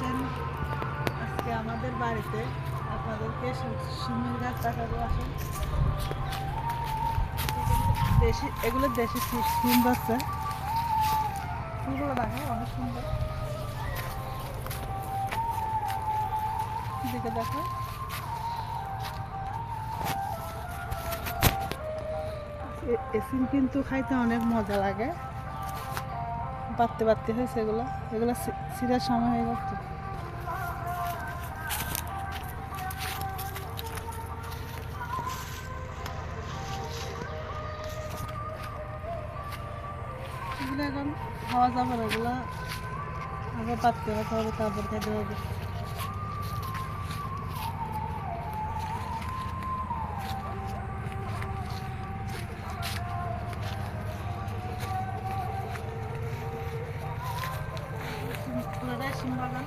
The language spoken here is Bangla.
আসেন আজকে আমাদের বাড়িতে আপনাদেরকে শিমের গাছ দেখাবো। আসেন, এগুলো দেশি শিম গাছে ফুলগুলো দেখো অনেক সুন্দর। দিকে দেখো, সিম কিন্তু খাইতে অনেক মজা লাগে। বাড়তে বাড়তে হয়েছে এগুলো, এগুলো সিরার সময় হয়ে যাচ্ছে। এগুলো এখন খাওয়া যাবে না, এগুলো আগে পাততে রাখতে হবে, তারপর খেতে হবে। পুরোটাই শিম বাগান।